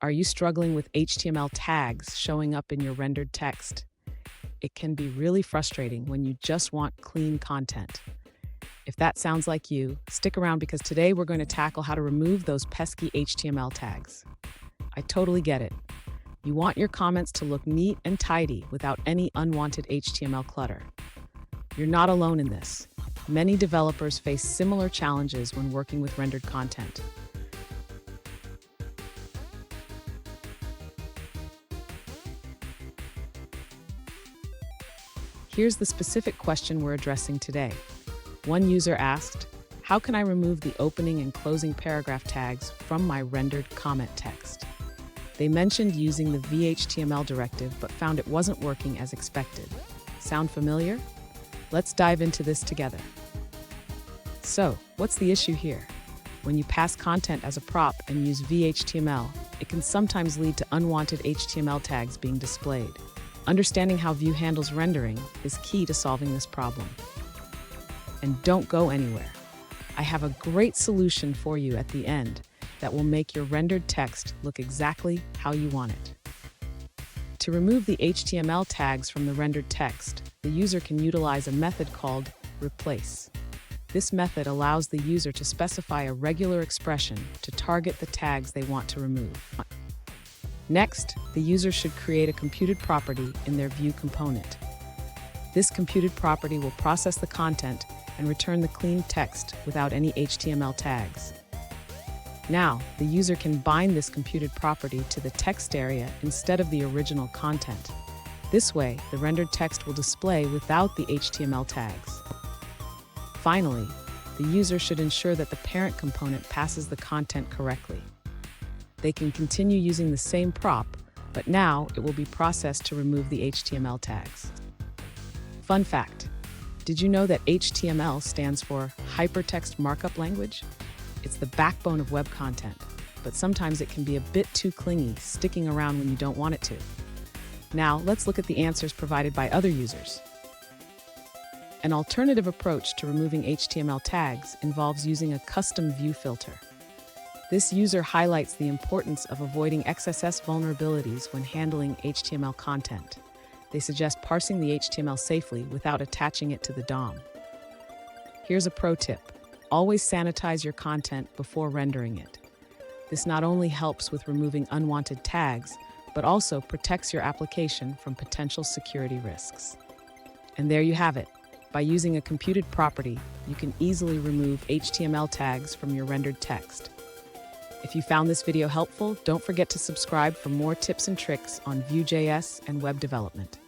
Are you struggling with HTML tags showing up in your rendered text? It can be really frustrating when you just want clean content. If that sounds like you, stick around because today we're going to tackle how to remove those pesky HTML tags. I totally get it. You want your comments to look neat and tidy without any unwanted HTML clutter. You're not alone in this. Many developers face similar challenges when working with rendered content. Here's the specific question we're addressing today. One user asked, how can I remove the opening and closing paragraph tags from my rendered comment text? They mentioned using the vhtml directive but found it wasn't working as expected. Sound familiar? Let's dive into this together. So, what's the issue here? When you pass content as a prop and use vhtml, it can sometimes lead to unwanted HTML tags being displayed. Understanding how Vue handles rendering is key to solving this problem. And don't go anywhere. I have a great solution for you at the end that will make your rendered text look exactly how you want it. To remove the HTML tags from the rendered text, the user can utilize a method called replace. This method allows the user to specify a regular expression to target the tags they want to remove. Next, the user should create a computed property in their Vue component. This computed property will process the content and return the clean text without any HTML tags. Now, the user can bind this computed property to the text area instead of the original content. This way, the rendered text will display without the HTML tags. Finally, the user should ensure that the parent component passes the content correctly. They can continue using the same prop, but now it will be processed to remove the HTML tags. Fun fact, did you know that HTML stands for Hypertext Markup Language? It's the backbone of web content, but sometimes it can be a bit too clingy, sticking around when you don't want it to. Now, let's look at the answers provided by other users. An alternative approach to removing HTML tags involves using a custom Vue filter. This user highlights the importance of avoiding XSS vulnerabilities when handling HTML content. They suggest parsing the HTML safely without attaching it to the DOM. Here's a pro tip. Always sanitize your content before rendering it. This not only helps with removing unwanted tags, but also protects your application from potential security risks. And there you have it. By using a computed property, you can easily remove HTML tags from your rendered text. If you found this video helpful, don't forget to subscribe for more tips and tricks on Vue.js and web development.